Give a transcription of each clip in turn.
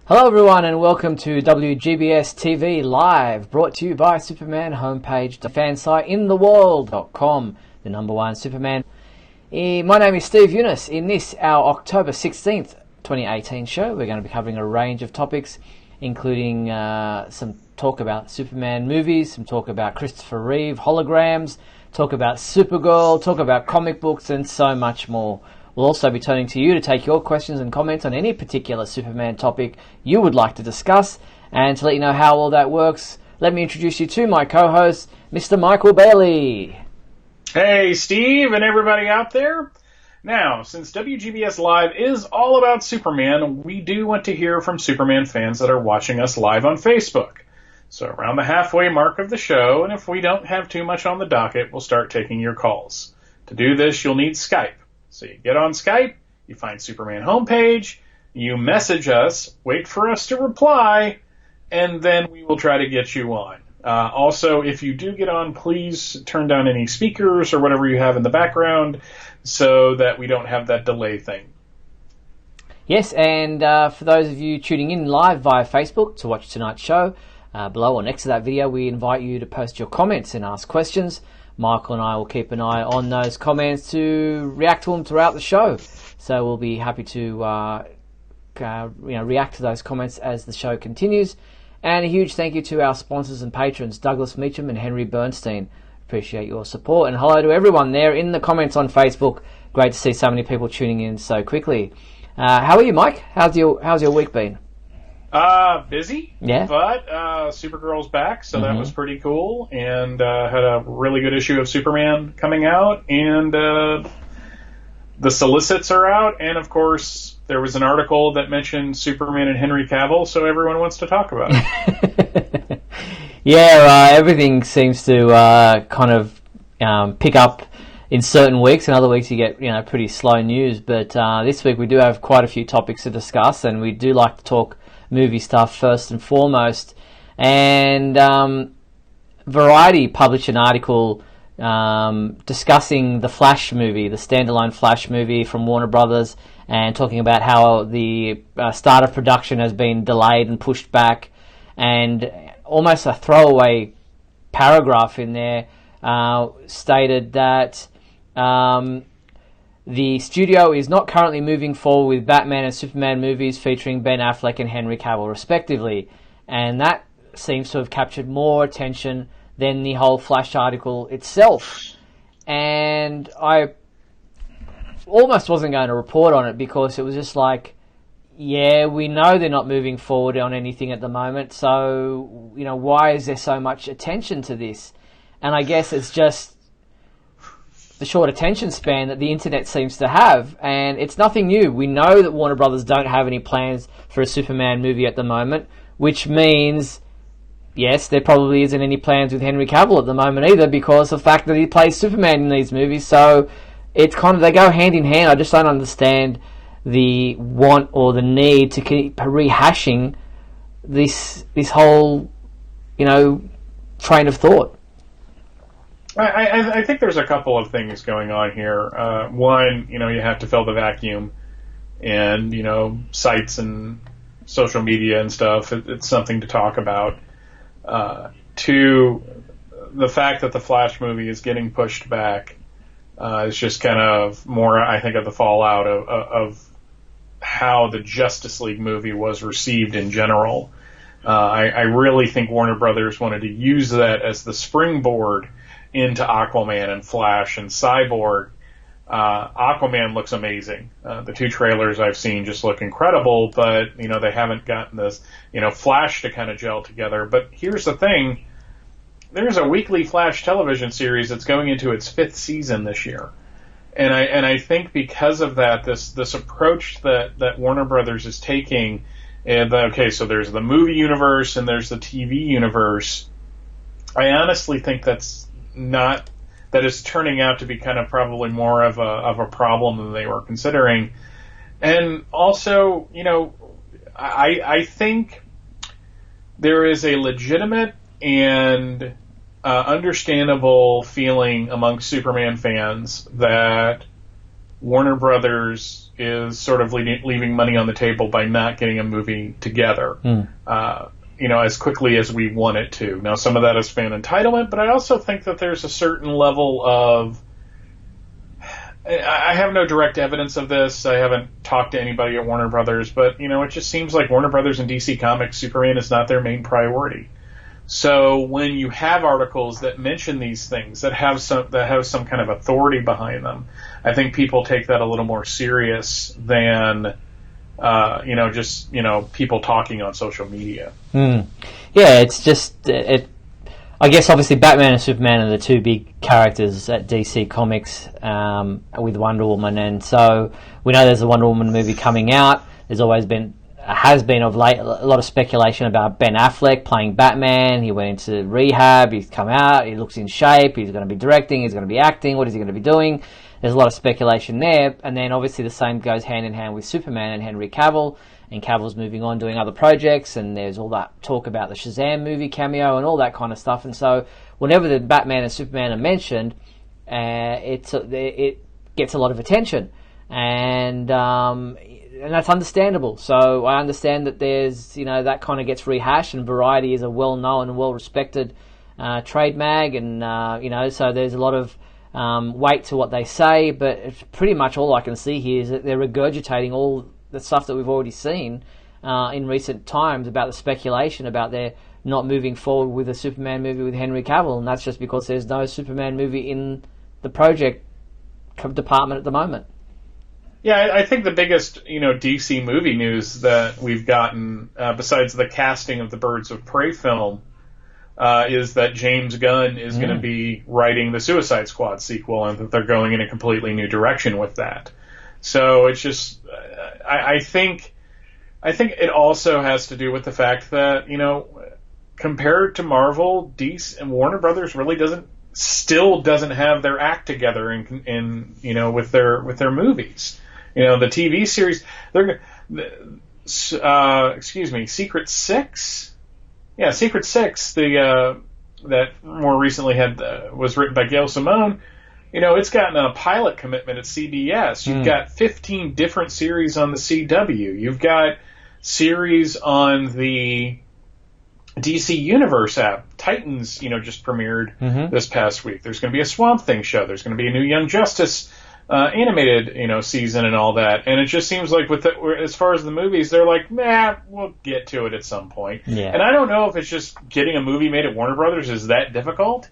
Hello everyone and welcome to WGBS TV Live, brought to you by Superman homepage, the fan site in the world.com, the number one Superman. My name is Steve Eunice. In this, our October 16th, 2018 show, we're going to be covering a range of topics, including some talk about Superman movies, some talk about Christopher Reeve, holograms, talk about Supergirl, talk about comic books, and so much more. We'll also be turning to you to take your questions and comments on any particular Superman topic you would like to discuss. And to let you know how all that works, let me introduce you to my co-host, Mr. Michael Bailey. Hey, Steve and everybody out there. Now, since WGBS Live is all about Superman, we do want to hear from Superman fans that are watching us live on Facebook. So around the halfway mark of the show, and if we don't have too much on the docket, we'll start taking your calls. To do this, you'll need Skype. So you get on Skype, you find Superman homepage, you message us, wait for us to reply, and then we will try to get you on. Also, if you do get on, please turn down any speakers or whatever you have in the background so that we don't have that delay thing. Yes, and for those of you tuning in live via Facebook to watch tonight's show, below or next to that video, we invite you to post your comments and ask questions. Michael and I will keep an eye on those comments to react to them throughout the show. So we'll be happy to react to those comments as the show continues. And a huge thank you to our sponsors and patrons, Douglas Meacham and Henry Bernstein. Appreciate your support. And hello to everyone there in the comments on Facebook. Great to see so many people tuning in so quickly. How are you, Mike? How's your week been? Busy, yeah, but Supergirl's back, so that was pretty cool, and had a really good issue of Superman coming out, and the solicits are out, and of course there was an article that mentioned Superman and Henry Cavill, so everyone wants to talk about it. Yeah, everything seems to kind of pick up in certain weeks, and other weeks you get pretty slow news, but this week we do have quite a few topics to discuss, and we do like to talk movie stuff first and foremost. And Variety published an article discussing the Flash movie, the standalone Flash movie from Warner Brothers, and talking about how the start of production has been delayed and pushed back, and almost a throwaway paragraph in there stated that the studio is not currently moving forward with Batman and Superman movies featuring Ben Affleck and Henry Cavill, respectively. And that seems to have captured more attention than the whole Flash article itself. And I almost wasn't going to report on it because it was just like, yeah, we know they're not moving forward on anything at the moment, so, why is there so much attention to this? And I guess it's just the short attention span that the internet seems to have, and it's nothing new. We know that Warner Brothers don't have any plans for a Superman movie at the moment, which means, yes, there probably isn't any plans with Henry Cavill at the moment either, because of the fact that he plays Superman in these movies. So it's kind of, they go hand in hand. I just don't understand the want or the need to keep rehashing this whole train of thought. I think there's a couple of things going on here. One, you have to fill the vacuum, and sites and social media and stuff. It's something to talk about. Two, the fact that the Flash movie is getting pushed back is just kind of more, I think, of the fallout of how the Justice League movie was received in general. I really think Warner Brothers wanted to use that as the springboard into Aquaman and Flash and Cyborg. Aquaman looks amazing. The two trailers I've seen just look incredible, but, they haven't gotten this, Flash to kind of gel together. But here's the thing. There's a weekly Flash television series that's going into its 5th season this year. And I think because of that, this approach that Warner Brothers is taking, so there's the movie universe and there's the TV universe. I honestly think that is turning out to be kind of probably more of a problem than they were considering. And also, I think there is a legitimate and understandable feeling among Superman fans that Warner Brothers is sort of leaving money on the table by not getting a movie together, as quickly as we want it to. Now, some of that is fan entitlement, but I also think that there's a certain level of... I have no direct evidence of this. I haven't talked to anybody at Warner Brothers, but, it just seems like Warner Brothers and DC Comics, Superman is not their main priority. So when you have articles that mention these things, that have some kind of authority behind them, I think people take that a little more serious than just people talking on social media. Yeah, it's just I guess obviously Batman and Superman are the two big characters at DC Comics, with Wonder Woman, and so we know there's a Wonder Woman movie coming out. There's always been of late a lot of speculation about Ben Affleck playing Batman. He went into rehab, he's come out, he looks in shape, he's going to be directing, he's going to be acting, what is he going to be doing? There's a lot of speculation there, and then obviously the same goes hand in hand with Superman and Henry Cavill, and Cavill's moving on doing other projects, and there's all that talk about the Shazam movie cameo and all that kind of stuff, and so whenever the Batman and Superman are mentioned, it gets a lot of attention, and that's understandable. So I understand that there's, that kind of gets rehashed, and Variety is a well-known and well-respected trade mag, and, so there's a lot of weight to what they say, but it's pretty much all I can see here is that they're regurgitating all the stuff that we've already seen in recent times about the speculation about their not moving forward with a Superman movie with Henry Cavill, and that's just because there's no Superman movie in the project department at the moment. Yeah, I think the biggest, DC movie news that we've gotten, besides the casting of the Birds of Prey film, is that James Gunn is going to be writing the Suicide Squad sequel, and that they're going in a completely new direction with that. So it's just, I think it also has to do with the fact that, compared to Marvel, DC and Warner Brothers really still doesn't have their act together in with their movies. The TV series, Secret Six? Yeah, Secret Six, that more recently was written by Gail Simone, it's gotten a pilot commitment at CBS. You've got 15 different series on the CW. You've got series on the DC Universe app. Titans, just premiered this past week. There's going to be a Swamp Thing show. There's going to be a new Young Justice animated, season and all that. And it just seems like as far as the movies, they're like, we'll get to it at some point. Yeah. And I don't know if it's just getting a movie made at Warner Brothers is that difficult.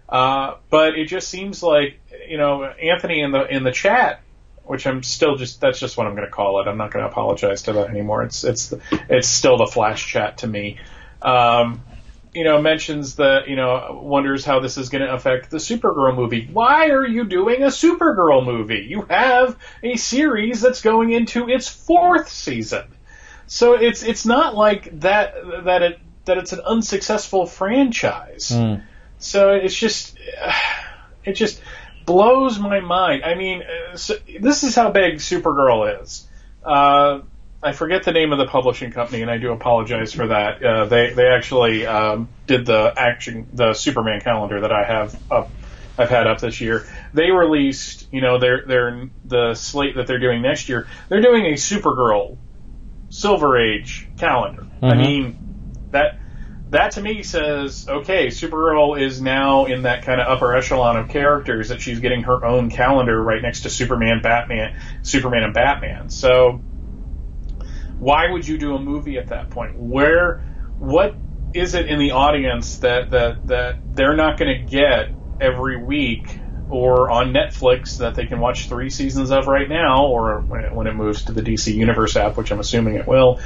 But it just seems like, Anthony in the chat, which I'm still that's just what I'm going to call it. I'm not going to apologize to that anymore. It's still the Flash chat to me. Mentions that, wonders how this is going to affect the Supergirl movie. Why are you doing a Supergirl movie? You have a series that's going into its 4th season. So it's not like that it's an unsuccessful franchise. So it just blows my mind. I mean, this is how big Supergirl is. I forget the name of the publishing company, and I do apologize for that. They actually did the Superman calendar that I've had up this year. They released, the slate that they're doing next year. They're doing a Supergirl Silver Age calendar. I mean, that to me says, okay, Supergirl is now in that kind of upper echelon of characters that she's getting her own calendar right next to Superman and Batman. So why would you do a movie at that point? What is it in the audience that they're not going to get every week or on Netflix that they can watch 3 seasons of right now, or when it moves to the DC Universe app, which I'm assuming it will?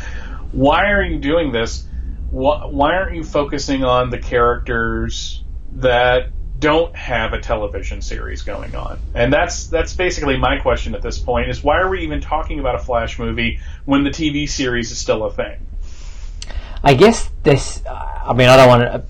Why are you doing this? Why aren't you focusing on the characters that don't have a television series going on? And that's basically my question at this point, is why are we even talking about a Flash movie when the TV series is still a thing? I guess I don't want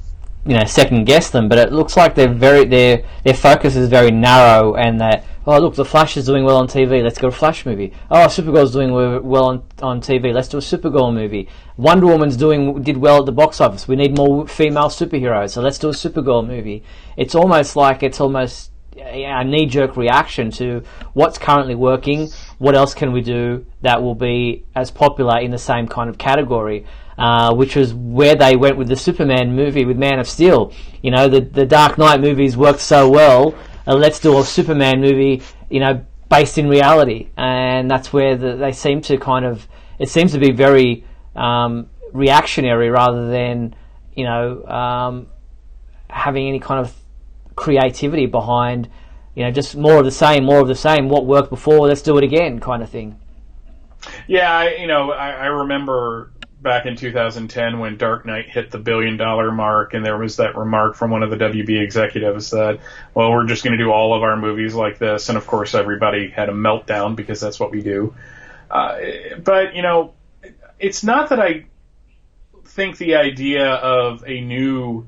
to second guess them, but it looks like their focus is very narrow, and that, look, the Flash is doing well on TV, let's go to a Flash movie. Supergirl's doing well on TV, let's do a Supergirl movie. Wonder Woman's did well at the box office, we need more female superheroes, so let's do a Supergirl movie. It's almost like a knee-jerk reaction to what's currently working, what else can we do that will be as popular in the same kind of category, which was where they went with the Superman movie with Man of Steel. You know, the Dark Knight movies worked so well, let's do a Superman movie, you know, based in reality. And that's where they seem to kind of, it seems to be very reactionary rather than, you know, having any kind of creativity behind, you know, just more of the same, what worked before, let's do it again kind of thing. Yeah, I remember back in 2010 when Dark Knight hit the $1 billion mark, and there was that remark from one of the WB executives that, well, we're just going to do all of our movies like this, and of course everybody had a meltdown because that's what we do. But, you know, it's not that I think the idea of a new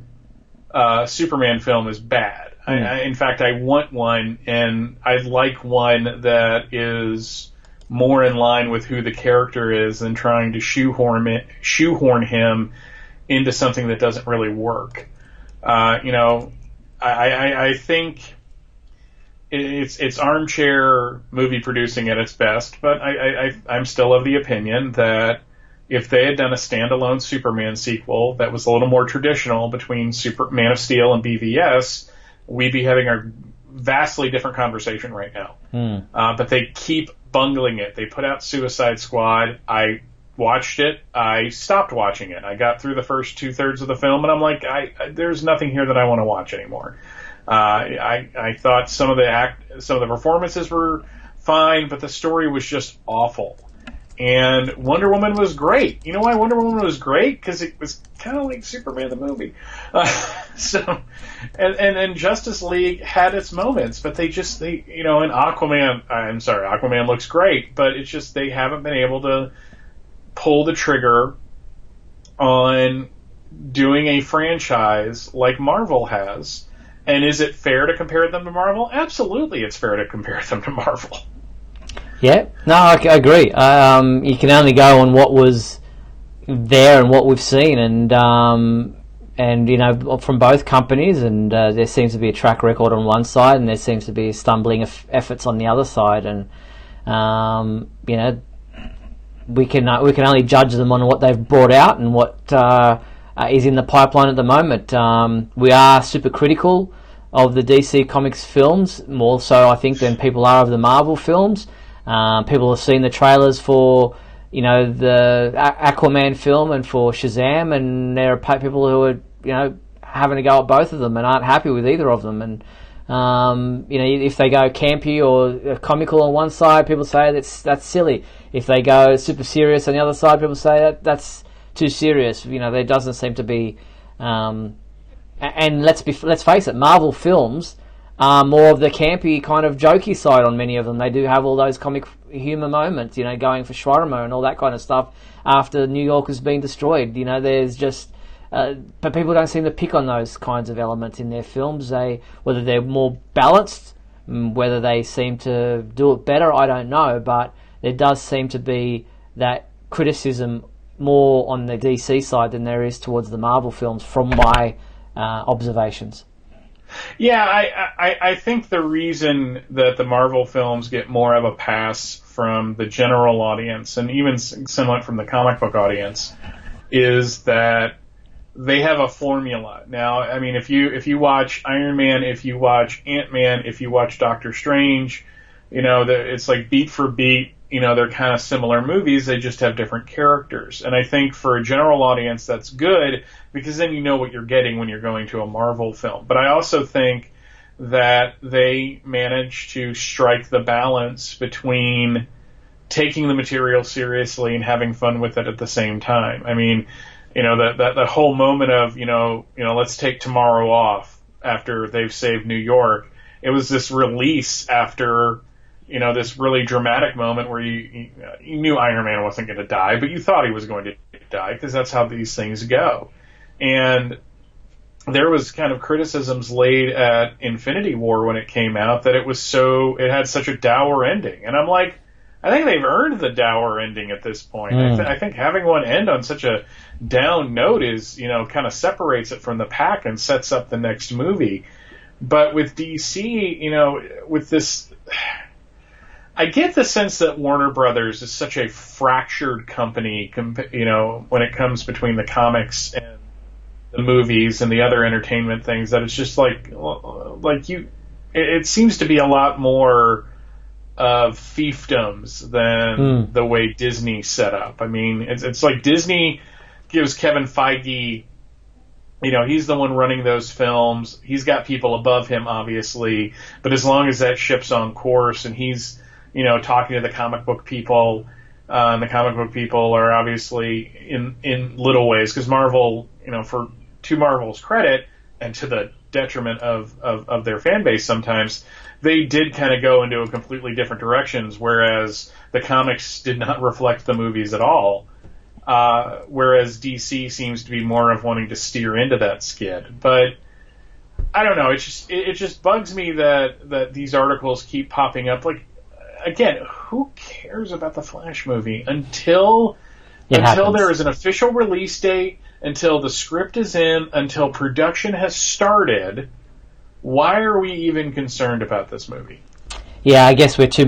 Superman film is bad. In fact, I want one, and I'd like one that is more in line with who the character is than trying to shoehorn him into something that doesn't really work. You know, I think it's armchair movie producing at its best, but I'm still of the opinion that if they had done a standalone Superman sequel that was a little more traditional between Man of Steel and BVS, we'd be having a vastly different conversation right now. But they keep bungling it. They put out Suicide Squad. I watched it. I stopped watching it. I got through the first 2/3 of the film, and I'm like, there's nothing here that I want to watch anymore. I thought some of the performances were fine, but the story was just awful. And Wonder Woman was great. You know why Wonder Woman was great? Because it was kind of like Superman the movie. And Justice League had its moments, but and Aquaman looks great, but it's just they haven't been able to pull the trigger on doing a franchise like Marvel has. And is it fair to compare them to Marvel? Absolutely, it's fair to compare them to Marvel. Yeah, no, I agree. You can only go on what was there and what we've seen, and you know, from both companies, and there seems to be a track record on one side, and there seems to be stumbling efforts on the other side, and you know, we can only judge them on what they've brought out and what is in the pipeline at the moment. We are super critical of the DC Comics films, more so I think than people are of the Marvel films. People have seen the trailers for, you know, the Aquaman film and for Shazam, and there are people who are, you know, having a go at both of them and aren't happy with either of them. And you know, if they go campy or comical on one side, people say that's silly. If they go super serious on the other side, people say that's too serious. You know, there doesn't seem to be. And let's face it, Marvel films are more of the campy kind of jokey side on many of them. They do have all those comic humor moments, you know, going for Schwarzenegger and all that kind of stuff after New York has been destroyed. You know, there's just... but people don't seem to pick on those kinds of elements in their films. Whether they're more balanced, whether they seem to do it better, I don't know. But there does seem to be that criticism more on the DC side than there is towards the Marvel films from my observations. Yeah, I think the reason that the Marvel films get more of a pass from the general audience, and even somewhat from the comic book audience, is that they have a formula. Now, I mean, if you watch Iron Man, if you watch Ant-Man, if you watch Doctor Strange, you know, it's like beat for beat, you know, they're kind of similar movies, they just have different characters. And I think for a general audience that's good, because then you know what you're getting when you're going to a Marvel film. But I also think that they manage to strike the balance between taking the material seriously and having fun with it at the same time. I mean, you know, that whole moment of, you know, let's take tomorrow off after they've saved New York. It was this release after, you know, this really dramatic moment where you knew Iron Man wasn't going to die, but you thought he was going to die because that's how these things go. And there was kind of criticisms laid at Infinity War when it came out that it had such a dour ending. And I'm like, I think they've earned the dour ending at this point. I think having one end on such a down note is, you know, kind of separates it from the pack and sets up the next movie. But with DC, with this, I get the sense that Warner Brothers is such a fractured company, when it comes between the comics and the movies and the other entertainment things, that it's just it seems to be a lot more of fiefdoms than the way Disney set up. I mean, it's like Disney gives Kevin Feige, he's the one running those films. He's got people above him, obviously, but as long as that ship's on course and he's, talking to the comic book people, and the comic book people are obviously in little ways, because Marvel, to Marvel's credit, and to the detriment of their fan base sometimes, they did kind of go into a completely different directions, whereas the comics did not reflect the movies at all. Whereas DC seems to be more of wanting to steer into that skid. But I don't know, it just bugs me that these articles keep popping up. Like, again, who cares about the Flash movie until there is an official release date, until the script is in, until production has started? Why are we even concerned about this movie? Yeah, I guess we're too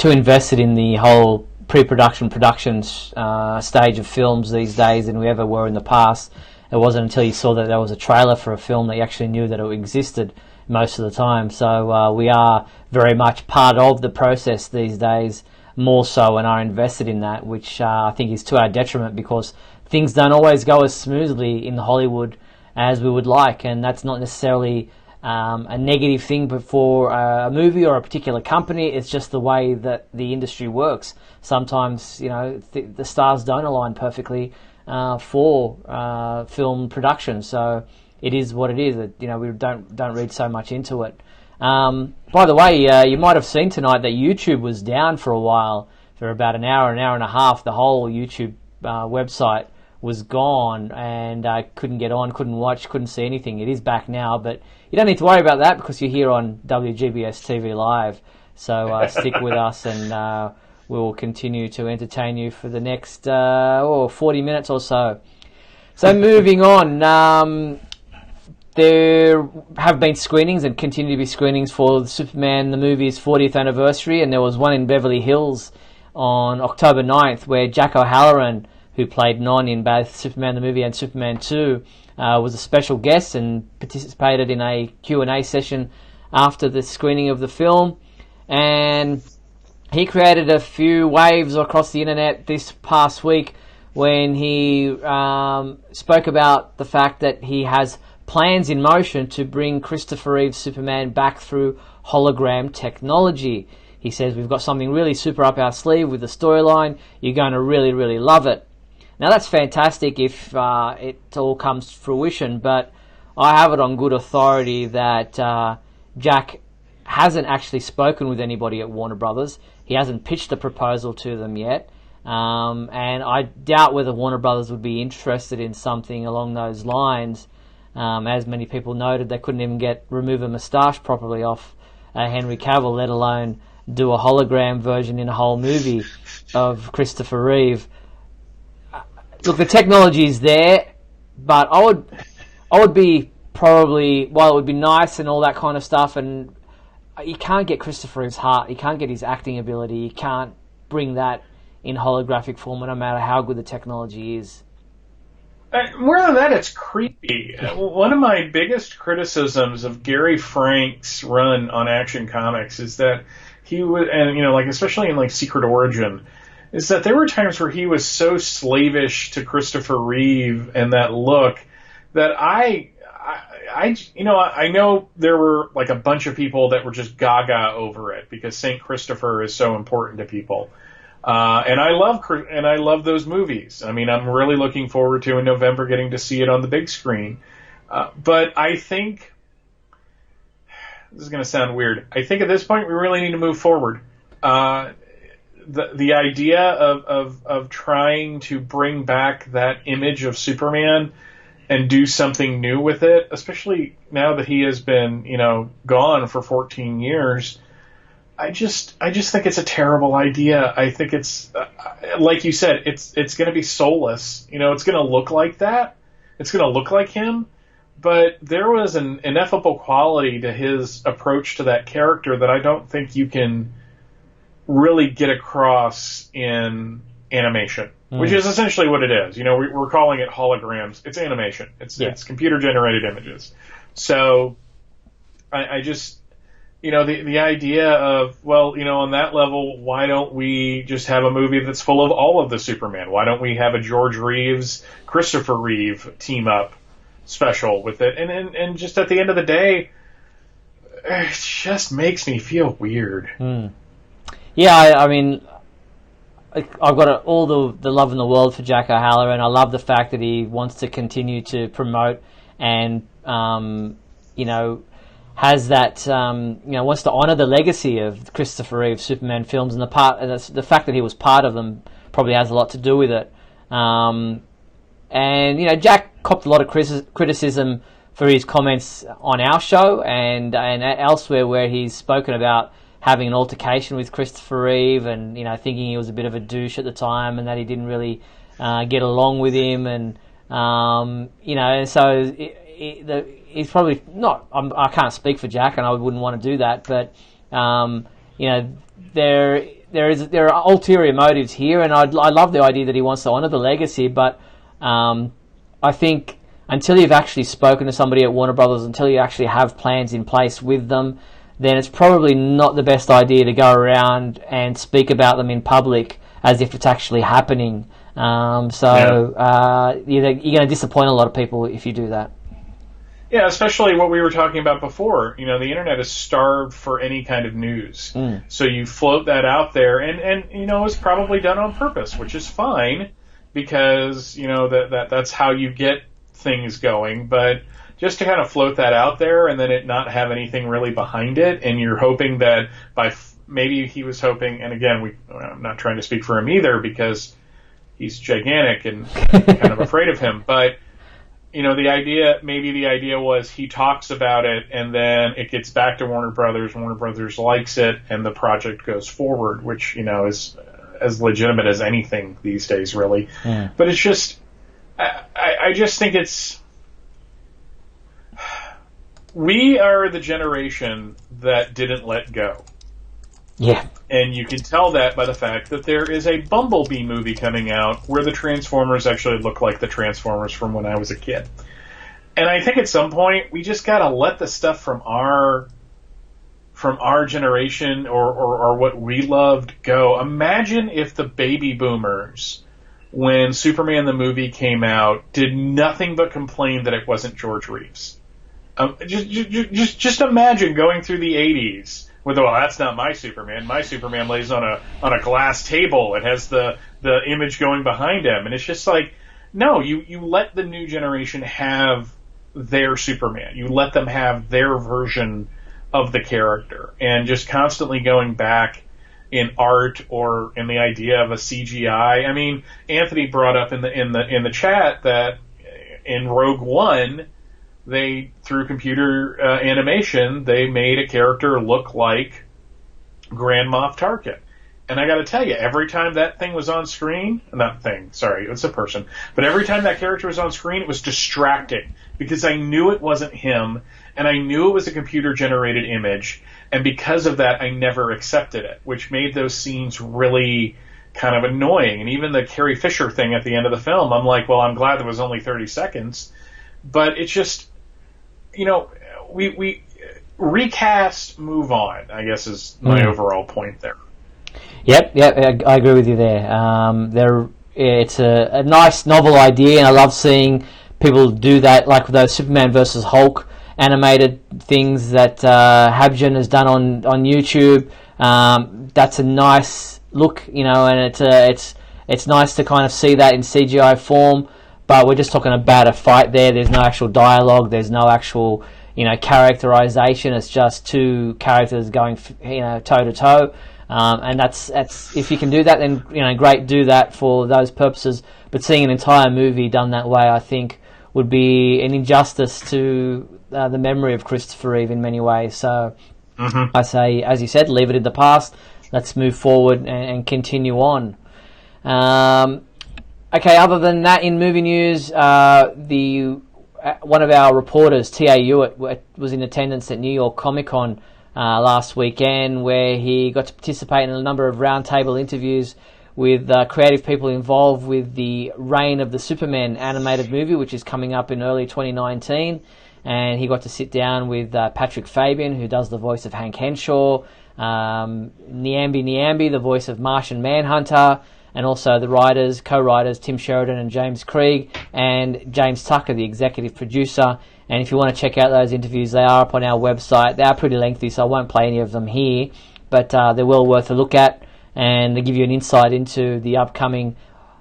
invested in the whole production stage of films these days than we ever were in the past. It wasn't until you saw that there was a trailer for a film that you actually knew that it existed most of the time. So we are very much part of the process these days, more so, and are invested in that, which I think is to our detriment, because things don't always go as smoothly in Hollywood as we would like, and that's not necessarily a negative thing for a movie or a particular company. It's just the way that the industry works. Sometimes, the stars don't align perfectly for film production, so it is what it is. We don't read so much into it. By the way, you might have seen tonight that YouTube was down for a while, for about an hour and a half. The whole YouTube website was gone, and I couldn't get on, couldn't watch, couldn't see anything. It is back now, but you don't need to worry about that because you're here on WGBS TV Live. So stick with us, and we will continue to entertain you for the next 40 minutes or so. So moving on, there have been screenings and continue to be screenings for Superman the movie's 40th anniversary, and there was one in Beverly Hills on October 9th where Jack O'Halloran, who played Non in both Superman the movie and Superman 2, was a special guest and participated in a Q&A session after the screening of the film. And he created a few waves across the internet this past week when he spoke about the fact that he has plans in motion to bring Christopher Reeve's Superman back through hologram technology. He says, we've got something really super up our sleeve with the storyline. You're going to really, really love it. Now, that's fantastic if it all comes to fruition, but I have it on good authority that Jack hasn't actually spoken with anybody at Warner Brothers. He hasn't pitched a proposal to them yet, and I doubt whether Warner Brothers would be interested in something along those lines. As many people noted, they couldn't even remove a moustache properly off Henry Cavill, let alone do a hologram version in a whole movie of Christopher Reeve. Look, the technology is there, but I would be probably, while it would be nice and all that kind of stuff, and you can't get Christopher Reeve's heart, you can't get his acting ability, you can't bring that in holographic form, no matter how good the technology is. More than that, it's creepy. One of my biggest criticisms of Gary Frank's run on Action Comics is that he would, and especially in Secret Origin, is that there were times where he was so slavish to Christopher Reeve and that look that I know there were a bunch of people that were just gaga over it because St. Christopher is so important to people. And I love those movies. I mean, I'm really looking forward to in November getting to see it on the big screen. But I think this is going to sound weird. I think at this point we really need to move forward. The idea of trying to bring back that image of Superman and do something new with it, especially now that he has been, gone for 14 years. I just think it's a terrible idea. I think it's, like you said, it's going to be soulless. It's going to look like that. It's going to look like him, but there was an ineffable quality to his approach to that character that I don't think you can really get across in animation, which is essentially what it is. We're calling it holograms. It's animation. It's computer-generated images. So I just, the idea of, on that level, why don't we just have a movie that's full of all of the Superman? Why don't we have a George Reeves, Christopher Reeve team-up special with it? And just at the end of the day, it just makes me feel weird. Yeah, I mean, I've got all the love in the world for Jack O'Halloran. I love the fact that he wants to continue to promote and, has that, wants to honour the legacy of Christopher Reeve Superman films, and the fact that he was part of them probably has a lot to do with it. And Jack copped a lot of criticism for his comments on our show and elsewhere, where he's spoken about having an altercation with Christopher Reeve and thinking he was a bit of a douche at the time and that he didn't really get along with him, and so he's probably not. I can't speak for Jack, and I wouldn't want to do that, but there are ulterior motives here, and I love the idea that he wants to honour the legacy, but I think until you've actually spoken to somebody at Warner Brothers, until you actually have plans in place with them, then it's probably not the best idea to go around and speak about them in public as if it's actually happening. You're going to disappoint a lot of people if you do that. Yeah, especially what we were talking about before. The internet is starved for any kind of news. So you float that out there, and it's probably done on purpose, which is fine, because, that's how you get things going. But just to kind of float that out there and then it not have anything really behind it, and you're hoping that maybe he was hoping, and again, I'm not trying to speak for him either because he's gigantic and kind of afraid of him, but the idea was he talks about it and then it gets back to Warner Brothers likes it, and the project goes forward, which, is as legitimate as anything these days, really. Yeah. But it's just, I just think we are the generation that didn't let go. Yeah. And you can tell that by the fact that there is a Bumblebee movie coming out where the Transformers actually look like the Transformers from when I was a kid. And I think at some point we just gotta let the stuff from our generation or what we loved go. Imagine if the baby boomers, when Superman the movie came out, did nothing but complain that it wasn't George Reeves. Just imagine going through the 80s with, that's not my Superman. My Superman lays on a glass table. It has the image going behind him. And it's just like, no, you let the new generation have their Superman. You let them have their version of the character. And just constantly going back in art or in the idea of a CGI. I mean, Anthony brought up in the chat that in Rogue One, through computer animation, they made a character look like Grand Moff Tarkin. And I got to tell you, every time that thing was on screen, it's a person, but every time that character was on screen, it was distracting because I knew it wasn't him, and I knew it was a computer-generated image, and because of that, I never accepted it, which made those scenes really kind of annoying. And even the Carrie Fisher thing at the end of the film, I'm like, well, I'm glad there was only 30 seconds, but it's just, we recast, move on, I guess is my overall point there. Yep, I agree with you there. It's a nice novel idea, and I love seeing people do that, like those Superman versus Hulk animated things that Habjan has done on YouTube. That's a nice look, and it's nice to kind of see that in CGI form. But we're just talking about a fight there. There's no actual dialogue. There's no actual, characterization. It's just two characters going, toe to toe. And that's if you can do that, then great, do that for those purposes. But seeing an entire movie done that way, I think, would be an injustice to the memory of Christopher Reeve in many ways. So I say, as you said, leave it in the past. Let's move forward and continue on. Okay, other than that, in movie news, the one of our reporters, T.A. Hewitt, was in attendance at New York Comic Con last weekend, where he got to participate in a number of roundtable interviews with creative people involved with the Reign of the Superman animated movie, which is coming up in early 2019. And he got to sit down with Patrick Fabian, who does the voice of Hank Henshaw, Nyambi, the voice of Martian Manhunter, and also the co-writers Tim Sheridan and James Krieg, and James Tucker, the executive producer. And if you want to check out those interviews, they are up on our website. They are pretty lengthy, so I won't play any of them here, but they're well worth a look at, and they give you an insight into the upcoming,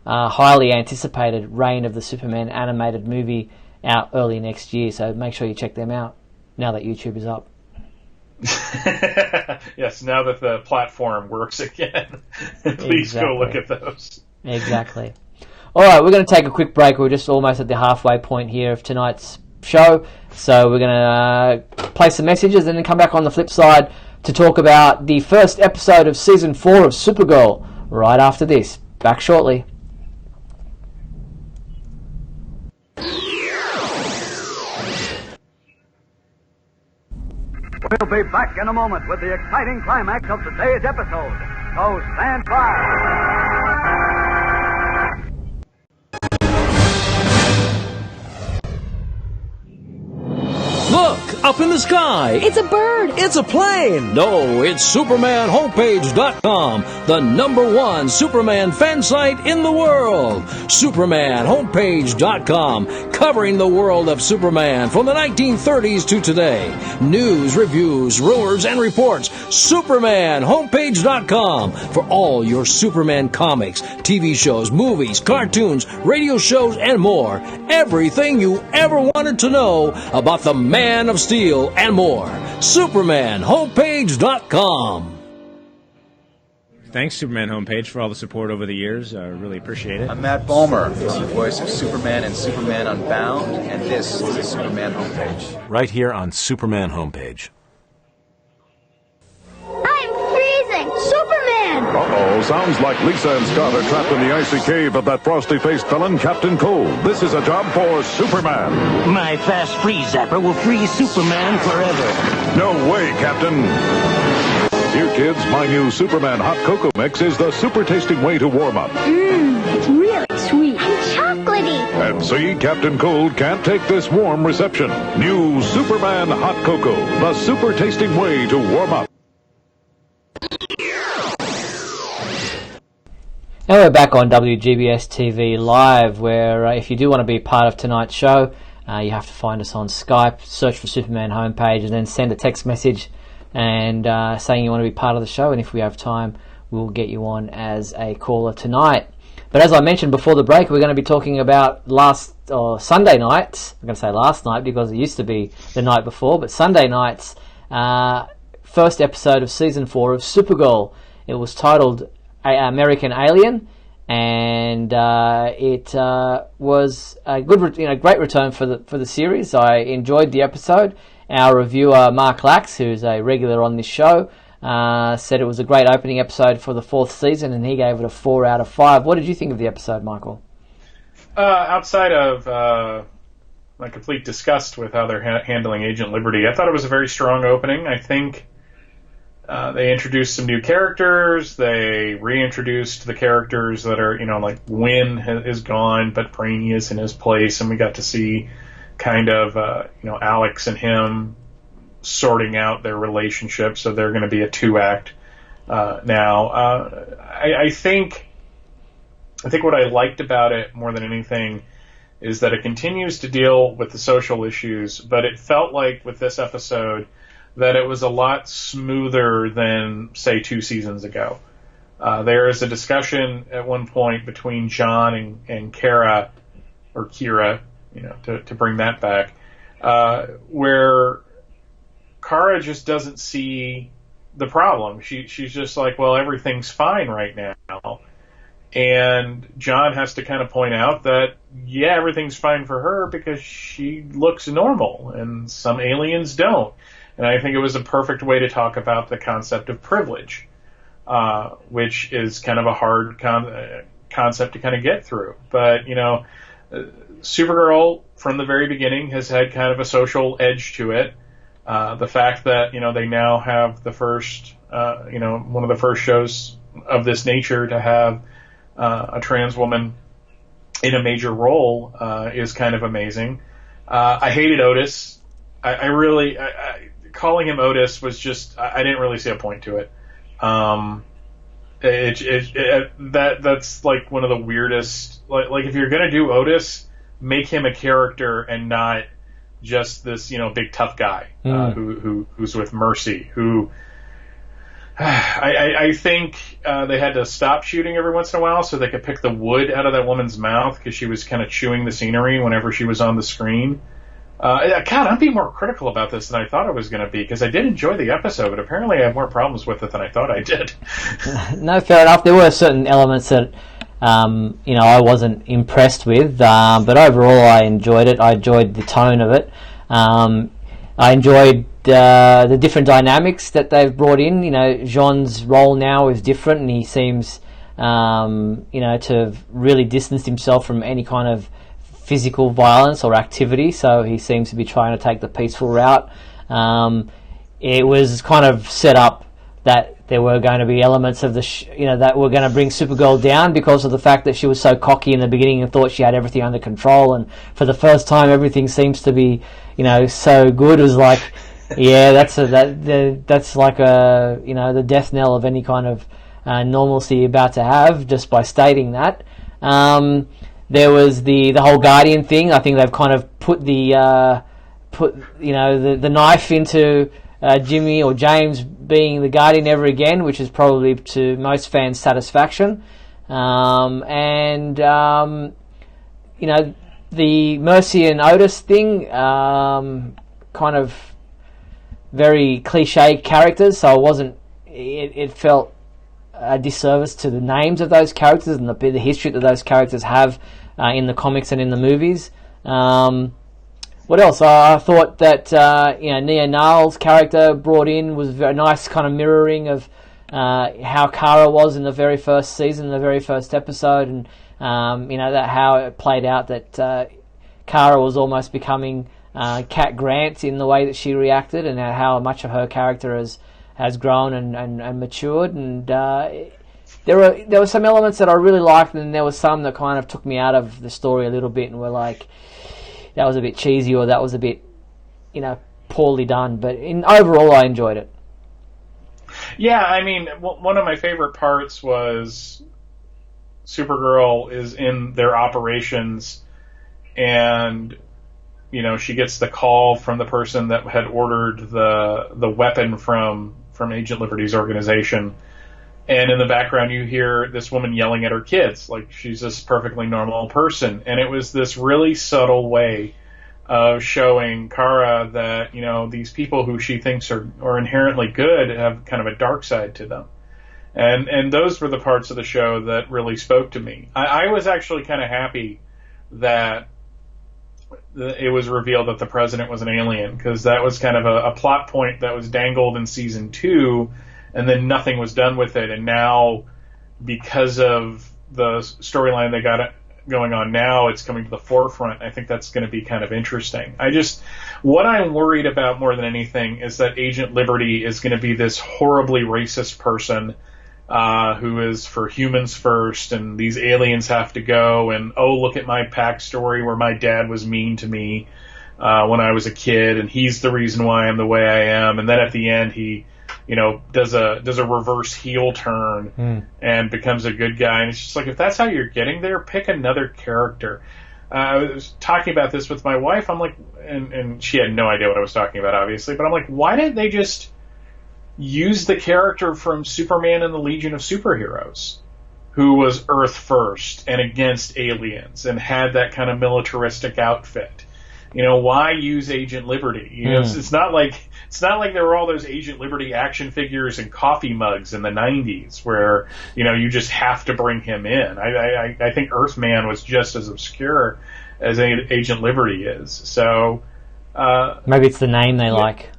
highly anticipated Reign of the Superman animated movie out early next year. So make sure you check them out now that YouTube is up. Yes, now that the platform works again, please go look at those. Exactly. All right, we're going to take a quick break. We're just almost at the halfway point here of tonight's show, so we're going to play some messages and then come back on the flip side to talk about the first episode of Season 4 of Supergirl right after this. Back shortly. We'll be back in a moment with the exciting climax of today's episode. So stand by. Look, up in the sky. It's a bird. It's a plane. No, it's SupermanHomepage.com, the #1 Superman fan site in the world. SupermanHomepage.com, covering the world of Superman from the 1930s to today. News, reviews, rumors, and reports. SupermanHomepage.com for all your Superman comics, TV shows, movies, cartoons, radio shows, and more. Everything you ever wanted to know about the Man of Steel and more. SupermanHomepage.com. Thanks, Superman Homepage, for all the support over the years. I really appreciate it. I'm Matt Bomer. I'm the voice of Superman and Superman Unbound, and this is the Superman Homepage. Right here on Superman Homepage. I'm freezing. Superman! Uh-oh, sounds like Lisa and Scott are trapped in the icy cave of that frosty-faced villain, Captain Cold. This is a job for Superman. My fast freeze zapper will freeze Superman forever. No way, Captain. Here, kids, my new Superman Hot Cocoa Mix is the super-tasting way to warm up. It's really sweet. And chocolatey. And see, Captain Cold can't take this warm reception. New Superman Hot Cocoa, the super-tasting way to warm up. Now we're back on WGBS TV Live, where if you do want to be part of tonight's show, you have to find us on Skype, search for Superman Homepage, and then send a text message and saying you want to be part of the show, and if we have time, we'll get you on as a caller tonight. But as I mentioned before the break, we're going to be talking about Sunday night. I'm going to say last night because it used to be the night before, but Sunday night's first episode of Season 4 of Supergirl. It was titled American Alien, and it was a good, great return for the series. I enjoyed the episode. Our reviewer Mark Lax, who's a regular on this show, said it was a great opening episode for the 4th season, and he gave it a 4 out of 5. What did you think of the episode, Michael? Outside of my complete disgust with how they're handling Agent Liberty, I thought it was a very strong opening. I think they introduced some new characters. They reintroduced the characters that are, like Wynn is gone, but Brainy is in his place, and we got to see kind of, Alex and him sorting out their relationship. So they're going to be a 2-act now. I think what I liked about it more than anything is that it continues to deal with the social issues, but it felt like with this episode that it was a lot smoother than, say, 2 seasons ago. There is a discussion at one point between John and Kara, or Kira, to bring that back, where Kara just doesn't see the problem. She's just like, well, everything's fine right now. And John has to kind of point out that, yeah, everything's fine for her because she looks normal, and some aliens don't. And I think it was a perfect way to talk about the concept of privilege, which is kind of a hard concept to kind of get through. But, Supergirl, from the very beginning, has had kind of a social edge to it. The fact that, they now have the first, one of the first shows of this nature to have a trans woman in a major role is kind of amazing. I hated Otis. I really calling him Otis was just, I didn't really see a point to it. That's like one of the weirdest, like if you're gonna do Otis, make him a character and not just this, big tough guy who's with Mercy, who I think they had to stop shooting every once in a while so they could pick the wood out of that woman's mouth because she was kind of chewing the scenery whenever she was on the screen. God, I'm being more critical about this than I thought I was going to be, because I did enjoy the episode, but apparently I have more problems with it than I thought I did. No, fair enough. There were certain elements that, I wasn't impressed with, but overall I enjoyed it. I enjoyed the tone of it. I enjoyed the different dynamics that they've brought in. Jean's role now is different, and he seems, to have really distanced himself from any kind of physical violence or activity, so he seems to be trying to take the peaceful route. It was kind of set up that there were going to be elements of that were going to bring Supergirl down because of the fact that she was so cocky in the beginning and thought she had everything under control, and for the first time everything seems to be, so good. It was like, yeah, that's like a, the death knell of any kind of normalcy you're about to have just by stating that. There was the whole Guardian thing. I think they've kind of put the knife into Jimmy or James being the Guardian ever again, which is probably to most fans' satisfaction. The Mercy and Otis thing, kind of very cliche characters, so it felt a disservice to the names of those characters and the history that those characters have in the comics and in the movies. What else? I thought that Nia Niles' character brought in was a very nice kind of mirroring of how Kara was in the very first season, the very first episode, and that how it played out that Kara was almost becoming Cat Grant in the way that she reacted, and how much of her character has grown and matured, and there were some elements that I really liked, and there was some that kind of took me out of the story a little bit and were like, that was a bit cheesy, or that was a bit, poorly done. But overall, I enjoyed it. Yeah, I mean, one of my favorite parts was Supergirl is in their operations, and she gets the call from the person that had ordered the weapon from Agent Liberty's organization, and in the background you hear this woman yelling at her kids like she's this perfectly normal person, and it was this really subtle way of showing Kara that these people who she thinks are inherently good have kind of a dark side to them, and those were the parts of the show that really spoke to me. I was actually kind of happy that it was revealed that the president was an alien, because that was kind of a plot point that was dangled in season 2, and then nothing was done with it. And now, because of the storyline they got going on now, it's coming to the forefront. I think that's going to be kind of interesting. What I'm worried about more than anything is that Agent Liberty is going to be this horribly racist person who is for humans first, and these aliens have to go, and look at my backstory where my dad was mean to me when I was a kid, and he's the reason why I'm the way I am. And then at the end he does a reverse heel turn and becomes a good guy. And it's just like, if that's how you're getting there, pick another character. I was talking about this with my wife. I'm like, and she had no idea what I was talking about, obviously, but I'm like, why didn't they just use the character from Superman and the Legion of Superheroes, who was Earth first and against aliens and had that kind of militaristic outfit? Why use Agent Liberty? It's not like there were all those Agent Liberty action figures and coffee mugs in the 90s where you just have to bring him in. I think Earthman was just as obscure as Agent Liberty is. So maybe it's the name they like.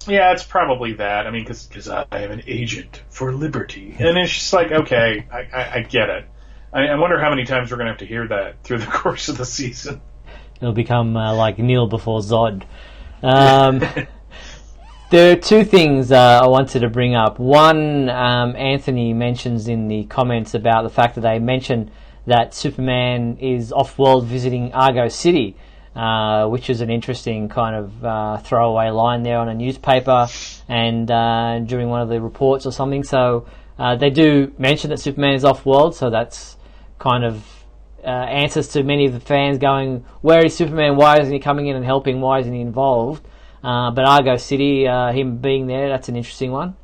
Yeah, it's probably that. I mean, because I am an agent for liberty. And it's just like, okay, I get it. I wonder how many times we're going to have to hear that through the course of the season. It'll become like Neil before Zod. There are two things I wanted to bring up. One, Anthony mentions in the comments about the fact that they mentioned that Superman is off-world visiting Argo City, which is an interesting kind of throwaway line there on a newspaper and during one of the reports or something. So they do mention that Superman is off-world, so that's kind of answers to many of the fans going, where is Superman? Why isn't he coming in and helping? Why isn't he involved? But Argo City, him being there, that's an interesting one.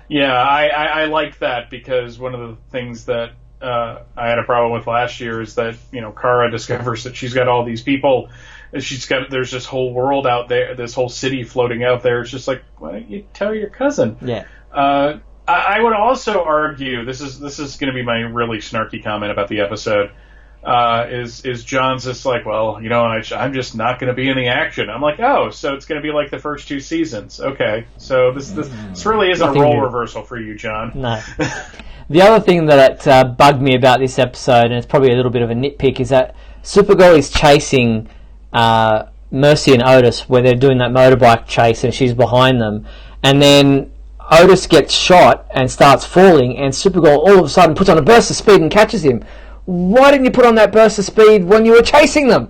Yeah, I like that because one of the things that I had a problem with last year is that, Kara discovers that she's got all these people. There's this whole world out there, this whole city floating out there. It's just like, why don't you tell your cousin? Yeah. I would also argue, this is going to be my really snarky comment about the episode, is John's just like, well, I'm just not going to be in the action. I'm like, oh, so it's going to be like the first two seasons. Okay, so this really isn't a role reversal for you, John. No. The other thing that bugged me about this episode, and it's probably a little bit of a nitpick, is that Supergirl is chasing Mercy and Otis where they're doing that motorbike chase and she's behind them. And then Otis gets shot and starts falling, and Supergirl all of a sudden puts on a burst of speed and catches him. Why didn't you put on that burst of speed when you were chasing them?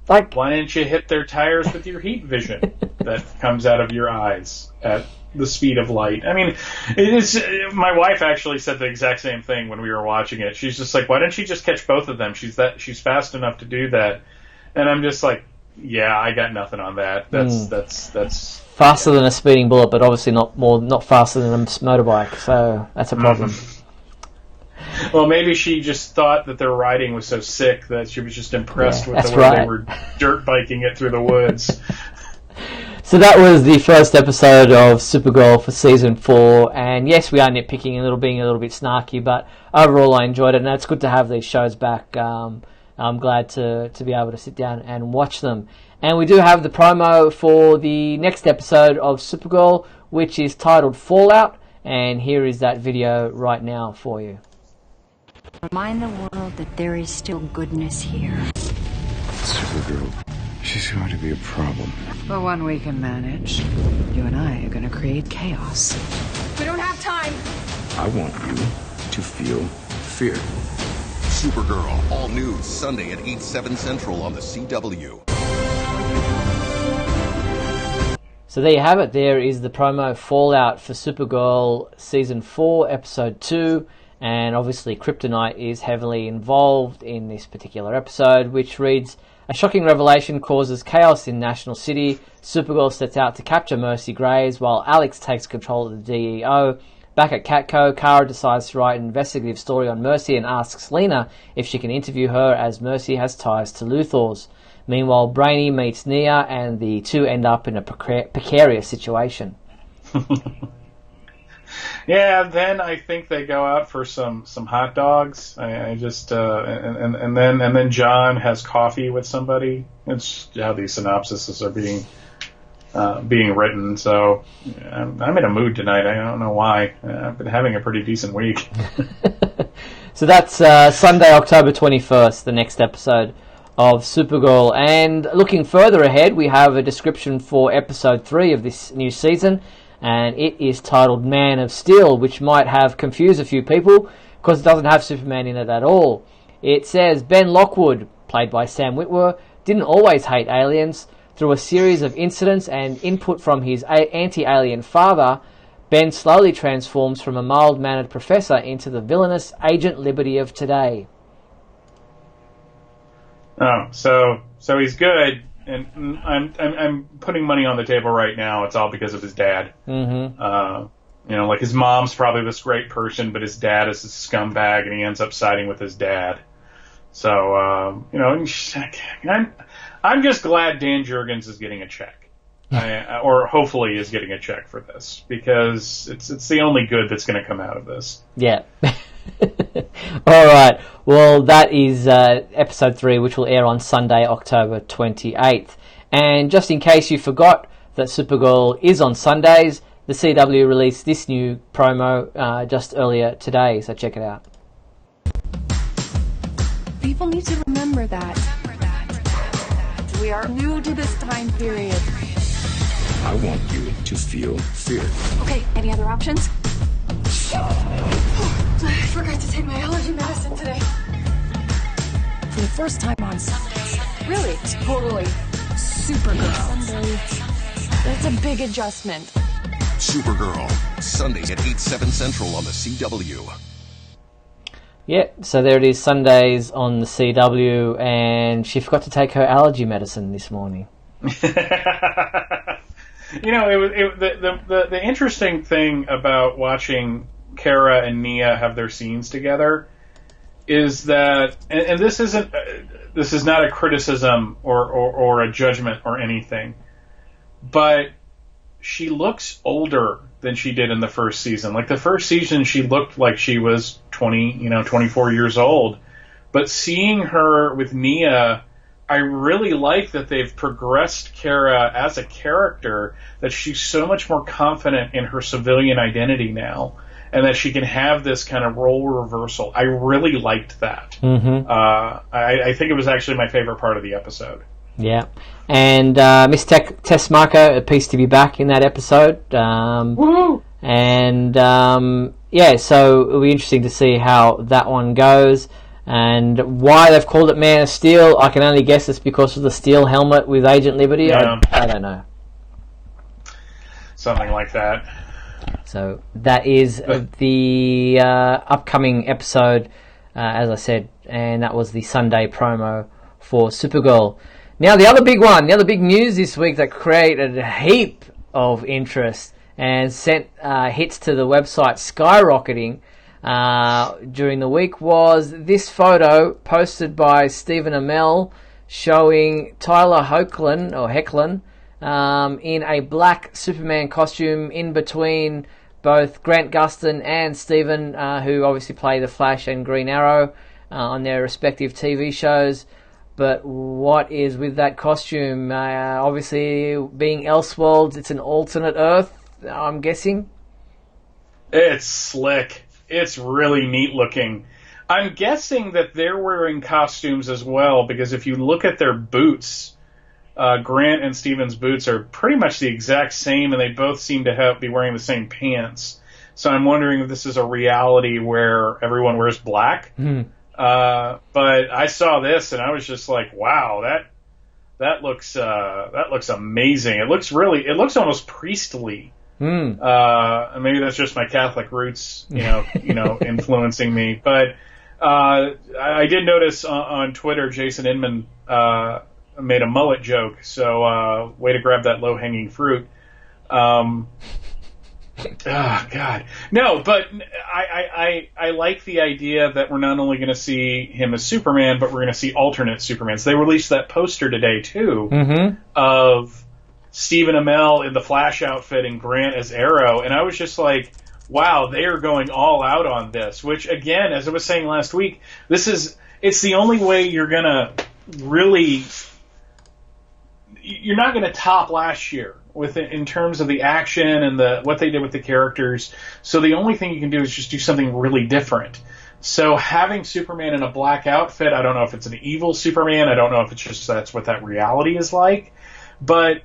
Like, why didn't you hit their tires with your heat vision that comes out of your eyes at the speed of light? I mean, my wife actually said the exact same thing when we were watching it. She's just like, why didn't she just catch both of them? She's fast enough to do that. And I'm just like, yeah, I got nothing on that. That's faster than a speeding bullet, but obviously not faster than a motorbike. So that's a problem. Well, maybe she just thought that their riding was so sick that she was just impressed with the way right. they were dirt biking it through the woods. So that was the first episode of Supergirl for season 4, and yes, we are nitpicking being a little bit snarky, but overall I enjoyed it, and it's good to have these shows back. I'm glad to be able to sit down and watch them. And we do have the promo for the next episode of Supergirl, which is titled Fallout, and here is that video right now for you. Remind the world that there is still goodness here. Supergirl, she's going to be a problem. For one we can manage. You and I are going to create chaos. We don't have time. I want you to feel fear. Supergirl, all new Sunday at 8/7 Central on the CW. So there you have it. There is the promo Fallout for Supergirl Season 4, Episode 2. And obviously Kryptonite is heavily involved in this particular episode, which reads, a shocking revelation causes chaos in National City. Supergirl sets out to capture Mercy Graves while Alex takes control of the DEO. Back at Catco, Kara decides to write an investigative story on Mercy and asks Lena if she can interview her as Mercy has ties to Luthor's. Meanwhile, Brainy meets Nia and the two end up in a precarious situation. Yeah, then I think they go out for some hot dogs. I just and then John has coffee with somebody. It's how these synopsises are being written. So I'm in a mood tonight. I don't know why. I've been having a pretty decent week. So that's Sunday, October 21st, the next episode of Supergirl. And looking further ahead, we have a description for episode 3 of this new season. And it is titled Man of Steel, which might have confused a few people because it doesn't have Superman in it at all. It says Ben Lockwood, played by Sam Witwer, didn't always hate aliens. Through a series of incidents and input from his anti-alien father, Ben slowly transforms from a mild-mannered professor into the villainous Agent Liberty of today. Oh, so he's good. And I'm putting money on the table right now. It's all because of his dad. Mm-hmm. Like his mom's probably this great person, but his dad is a scumbag, and he ends up siding with his dad. So, I'm just glad Dan Jurgens is getting a check, or hopefully is getting a check for this, because it's the only good that's going to come out of this. Yeah. All right. Well, that is episode 3, which will air on Sunday, October 28th. And just in case you forgot that Supergirl is on Sundays, the CW released this new promo just earlier today, so check it out. People need to remember that. We are new to this time period. I want you to feel fear. Okay, any other options? I forgot to take my allergy medicine today. For the first time on Sunday. Really? Totally. Supergirl. Sunday. That's a big adjustment. Supergirl, Sundays at 8, 7 Central on the CW. Yeah, so there it is, Sundays on the CW, and she forgot to take her allergy medicine this morning. You know, the interesting thing about watching Kara and Nia have their scenes together is that, and this is not a criticism or a judgment or anything, but she looks older than she did in the first season. Like the first season, she looked like she was 24 years old. But seeing her with Nia, I really like that they've progressed Kara as a character, that she's so much more confident in her civilian identity now, and that she can have this kind of role reversal. I really liked that. Mm-hmm. I think it was actually my favorite part of the episode. Yeah. And Miss Tess Marco, a piece to be back in that episode. Woo! And yeah, so it'll be interesting to see how that one goes. And why they've called it Man of Steel, I can only guess it's because of the steel helmet with Agent Liberty. Yeah. I don't know. Something like that. So that is the upcoming episode, as I said, and that was the Sunday promo for Supergirl. Now the other big one, the other big news this week that created a heap of interest and sent hits to the website skyrocketing during the week was this photo posted by Stephen Amell showing Tyler Hoechlin in a black Superman costume in between both Grant Gustin and Stephen, who obviously play The Flash and Green Arrow on their respective TV shows. But what is with that costume? Obviously, being Elseworlds, it's an alternate Earth, I'm guessing. It's slick. It's really neat looking. I'm guessing that they're wearing costumes as well, because if you look at their boots, Grant and Steven's boots are pretty much the exact same, and they both seem to be wearing the same pants. So I'm wondering if this is a reality where everyone wears black. But I saw this and I was just like, wow, that looks amazing. It looks almost priestly. Maybe that's just my Catholic roots, influencing me. But I did notice on Twitter, Jason Inman made a mullet joke. So way to grab that low-hanging fruit. Oh God, no! But I like the idea that we're not only going to see him as Superman, but we're going to see alternate Supermans. They released that poster today too of Stephen Amell in the Flash outfit and Grant as Arrow, and I was just like, wow, they are going all out on this. Which again, as I was saying last week, it's the only way you're gonna really. You're not going to top last year in terms of the action and what they did with the characters. So the only thing you can do is just do something really different. So having Superman in a black outfit, I don't know if it's an evil Superman. I don't know if it's just that's what that reality is like. But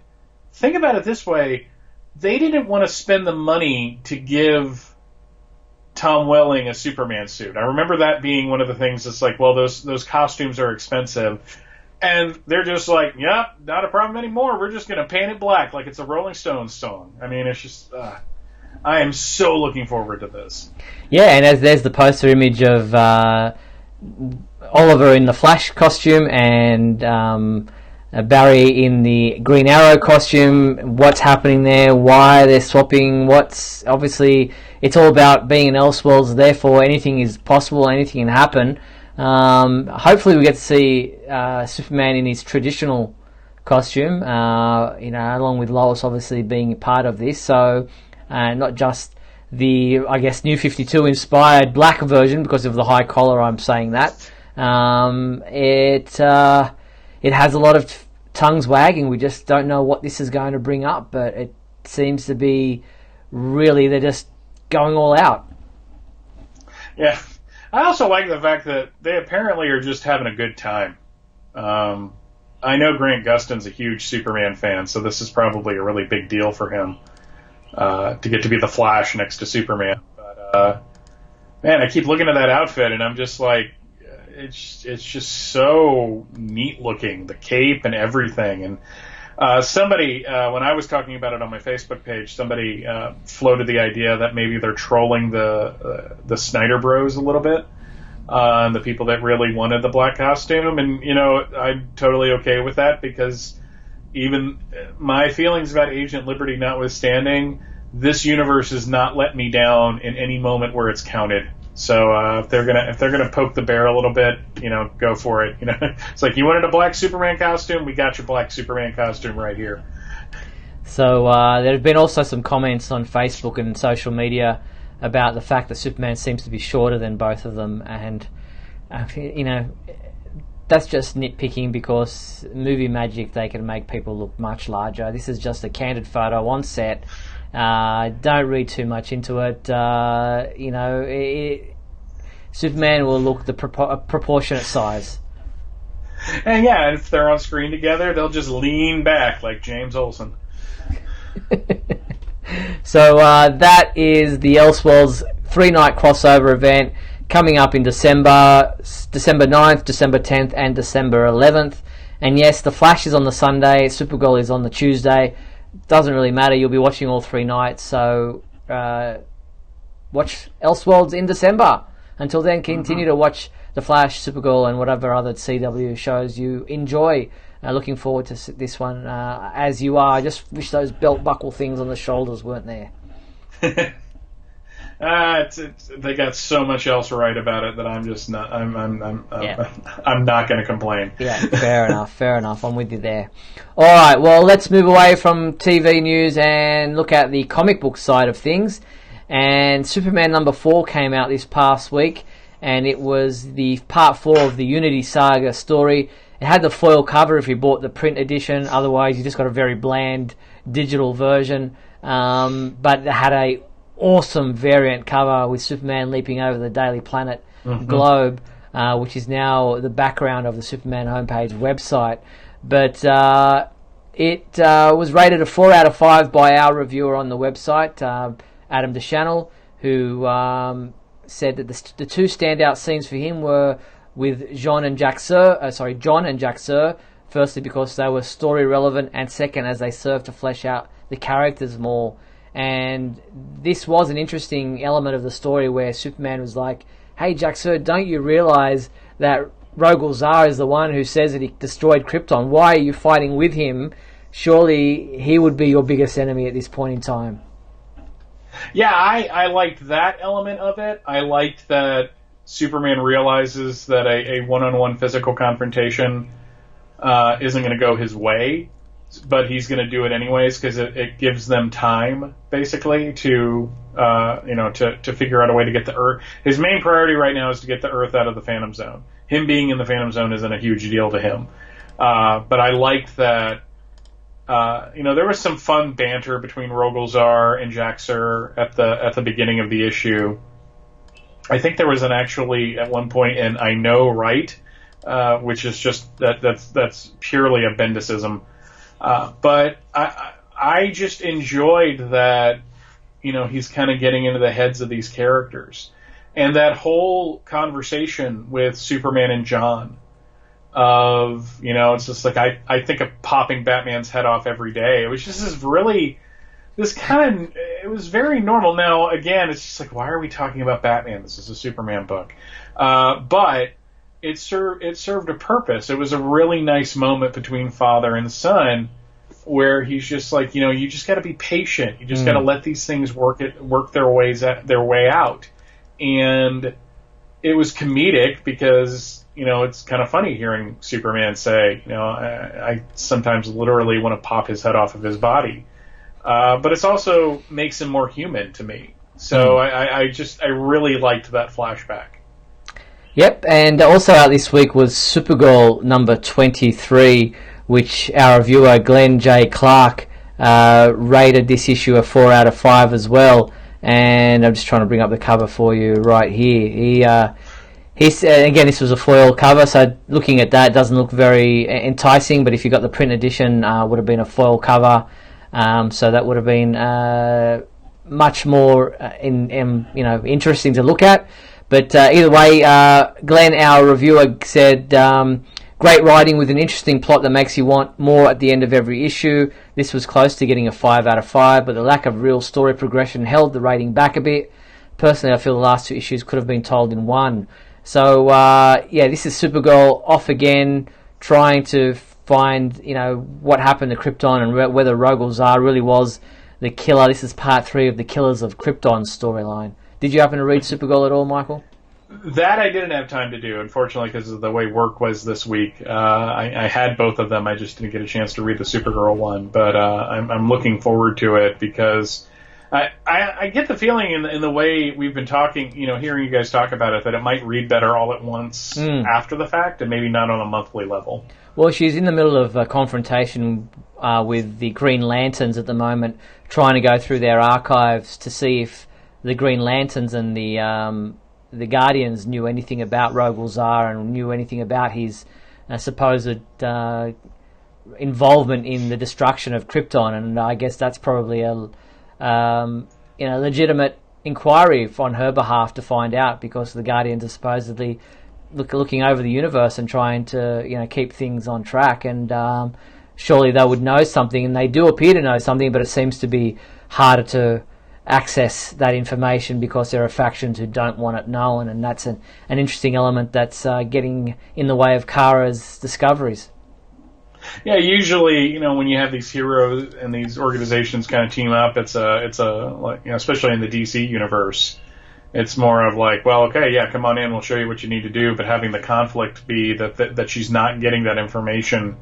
think about it this way. They didn't want to spend the money to give Tom Welling a Superman suit. I remember that being one of the things that's like, well, those costumes are expensive. And they're just like, yep, not a problem anymore. We're just going to paint it black like it's a Rolling Stones song. I mean, it's just, I am so looking forward to this. Yeah, and there's the poster image of Oliver in the Flash costume and Barry in the Green Arrow costume. What's happening there? Why they're swapping? Obviously, it's all about being an Elseworlds, therefore anything is possible, anything can happen. Hopefully we get to see Superman in his traditional costume, along with Lois obviously being part of this, so not just the, I guess, New 52 inspired black version because of the high collar, I'm saying that. It has a lot of tongues wagging. We just don't know what this is going to bring up, but it seems to be really, they're just going all out. Yeah. I also like the fact that they apparently are just having a good time. I know Grant Gustin's a huge Superman fan, so this is probably a really big deal for him to get to be the Flash next to Superman. But man, I keep looking at that outfit, and I'm just like, it's just so neat looking, the cape and everything. And somebody, when I was talking about it on my Facebook page, somebody floated the idea that maybe they're trolling the Snyder Bros a little bit. The people that really wanted the black costume, and I'm totally okay with that, because even my feelings about Agent Liberty notwithstanding, this universe has not let me down in any moment where it's counted. So if they're gonna poke the bear a little bit, go for it. It's like, you wanted a black Superman costume, we got your black Superman costume right here. So there have been also some comments on Facebook and social media about the fact that Superman seems to be shorter than both of them, and that's just nitpicking, because movie magic, they can make people look much larger. This is just a candid photo on set. Don't read too much into it. Superman will look the proportionate size. And yeah, if they're on screen together, they'll just lean back like James Olsen. So that is the Elseworlds 3-night crossover event coming up in December 9th, December 10th, and December 11th. And yes, the Flash is on the Sunday, Supergirl is on the Tuesday. Doesn't really matter, you'll be watching all 3 nights, so watch Elseworlds in December. Until then, continue to watch The Flash, Supergirl, and whatever other CW shows you enjoy. Looking forward to this one as you are. I just wish those belt buckle things on the shoulders weren't there. They got so much else right about it that I'm just not. I'm not going to complain. Yeah, fair enough. I'm with you there. All right, well, let's move away from TV news and look at the comic book side of things. And Superman number 4 came out this past week, and it was the part 4 of the Unity Saga story. It had the foil cover if you bought the print edition. Otherwise, you just got a very bland digital version. But it had a awesome variant cover with Superman leaping over the Daily Planet globe, which is now the background of the Superman homepage website. But it was rated a 4 out of 5 by our reviewer on the website, Adam DeChannel, who said that the 2 standout scenes for him were with John and Jack Sir, firstly because they were story relevant, and second as they served to flesh out the characters more. And this was an interesting element of the story where Superman was like, hey Jack Sir, don't you realise that Rogol Zaar is the one who says that he destroyed Krypton? Why are you fighting with him? Surely he would be your biggest enemy at this point in time. Yeah, I liked that element of it. I liked that Superman realizes that a one-on-one physical confrontation isn't going to go his way, but he's going to do it anyways because it gives them time, basically, to figure out a way to get the Earth. His main priority right now is to get the Earth out of the Phantom Zone. Him being in the Phantom Zone isn't a huge deal to him. But I liked that. There was some fun banter between Rogol Zaar and Jack Sir at the beginning of the issue. I think there was at one point an I know right, which is just that's purely a Bendisism. But I just enjoyed that, he's kind of getting into the heads of these characters, and that whole conversation with Superman and John. It's just like I think of popping Batman's head off every day. It was just it was very normal. Now, again, it's just like, why are we talking about Batman? This is a Superman book. But it served a purpose. It was a really nice moment between father and son where he's just like, you just got to be patient. You just got to let these things work their way out. And it was comedic because, it's kind of funny hearing Superman say, I sometimes literally want to pop his head off of his body. But it also makes him more human to me. So I really liked that flashback. Yep, and also out this week was Supergirl number 23, which our reviewer Glenn J. Clark rated this issue a 4 out of 5 as well. And I'm just trying to bring up the cover for you right here. Again, this was a foil cover, so looking at that doesn't look very enticing. But if you got the print edition, would have been a foil cover, so that would have been much more interesting to look at. But either way, Glenn, our reviewer, said, great writing with an interesting plot that makes you want more at the end of every issue. This was close to getting a 5 out of 5, but the lack of real story progression held the rating back a bit. Personally, I feel the last 2 issues could have been told in one. So, this is Supergirl off again, trying to find, what happened to Krypton and whether Rogol Zar really was the killer. This is part 3 of the Killers of Krypton storyline. Did you happen to read Supergirl at all, Michael? That I didn't have time to do, unfortunately, because of the way work was this week. I had both of them. I just didn't get a chance to read the Supergirl one, but I'm looking forward to it because I get the feeling in the way we've been talking, hearing you guys talk about it, that it might read better all at once after the fact and maybe not on a monthly level. Well, she's in the middle of a confrontation with the Green Lanterns at the moment, trying to go through their archives to see if the Green Lanterns and the Guardians knew anything about Rogol Zar and knew anything about his supposed involvement in the destruction of Krypton, and I guess that's probably a legitimate inquiry on her behalf to find out, because the Guardians are supposedly looking over the universe and trying to keep things on track, and surely they would know something, and they do appear to know something, but it seems to be harder to access that information because there are factions who don't want it known, and that's an interesting element that's getting in the way of Kara's discoveries. Yeah, usually, when you have these heroes and these organizations kind of team up, it's especially in the DC universe, it's more of like, well, okay, yeah, come on in, we'll show you what you need to do, but having the conflict be that she's not getting that information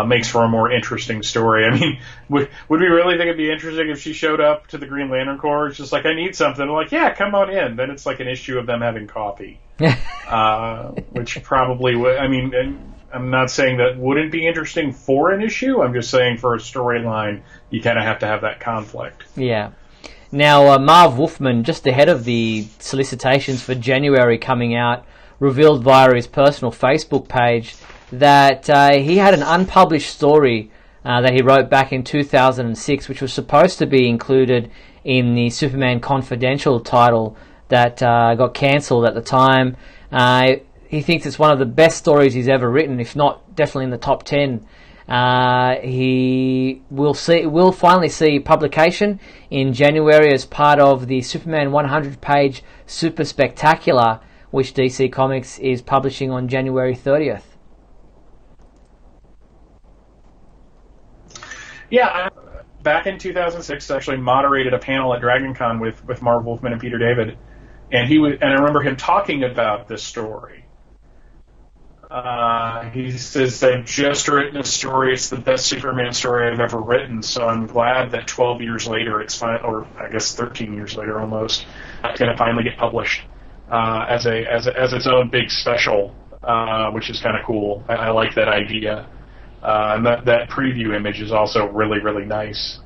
makes for a more interesting story. I mean, would we really think it'd be interesting if she showed up to the Green Lantern Corps? It's just like, I need something. I'm like, yeah, come on in. Then it's like an issue of them having coffee, which probably would. I mean, I'm not saying that wouldn't be interesting for an issue. I'm just saying for a storyline, you kind of have to have that conflict. Yeah. Now, Marv Wolfman, just ahead of the solicitations for January coming out, revealed via his personal Facebook page that he had an unpublished story that he wrote back in 2006, which was supposed to be included in the Superman Confidential title that got cancelled at the time. He thinks it's one of the best stories he's ever written, if not definitely in the top 10. He will finally see publication in January as part of the Superman 100-page Super Spectacular, which DC Comics is publishing on January 30th. Yeah, back in 2006, I actually moderated a panel at DragonCon with Marv Wolfman and Peter David, and I remember him talking about this story. He says, I've just written a story. It's the best Superman story I've ever written. So I'm glad that 12 years later, or I guess 13 years later almost, it's going to finally get published as its own big special, which is kind of cool. I like that idea. And that preview image is also really, really nice.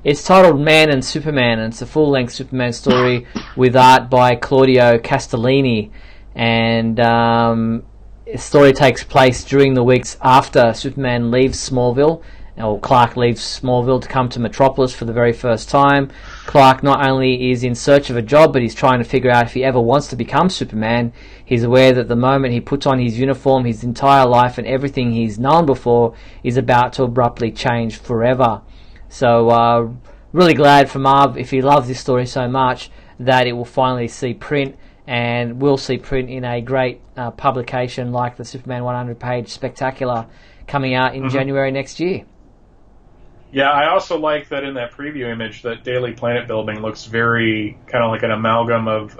It's titled Man and Superman, and it's a full-length Superman story with art by Claudio Castellini, and the story takes place during the weeks after Superman leaves Smallville, or Clark leaves Smallville to come to Metropolis for the very first time. Clark not only is in search of a job, but he's trying to figure out if he ever wants to become Superman. He's aware that the moment he puts on his uniform, his entire life and everything he's known before is about to abruptly change forever. So, really glad for Marv, if he loves this story so much, that it will finally see print, and will see print in a great publication like the Superman 100-page Spectacular coming out in January next year. Yeah, I also like that in that preview image, that Daily Planet building looks very kind of like an amalgam of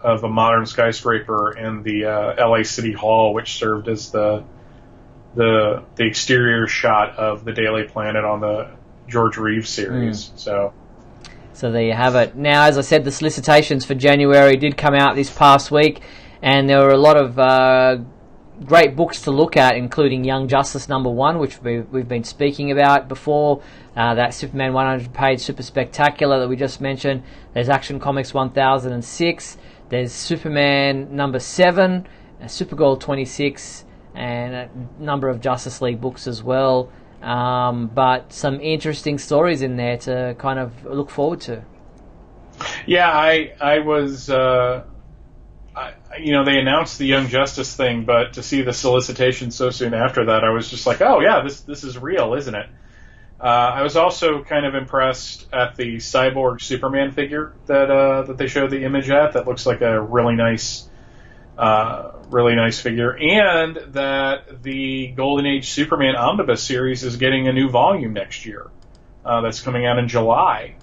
a modern skyscraper and the LA City Hall, which served as the exterior shot of the Daily Planet on the George Reeves series. So there you have it. Now, as I said, the solicitations for January did come out this past week, and there were a lot of great books to look at, including Young Justice #1, which we've been speaking about before, that Superman 100-page Super Spectacular that we just mentioned. There's Action Comics 1006, There's Superman number 7, Supergirl 26, and a number of Justice League books as well. But some interesting stories in there to kind of look forward to. Yeah, I was, they announced the Young Justice thing, but to see the solicitation so soon after that, I was just like, oh yeah, this is real, isn't it? I was also kind of impressed at the Cyborg Superman figure that they showed the image at. That looks like a really nice figure, and that the Golden Age Superman Omnibus series is getting a new volume next year. That's coming out in July.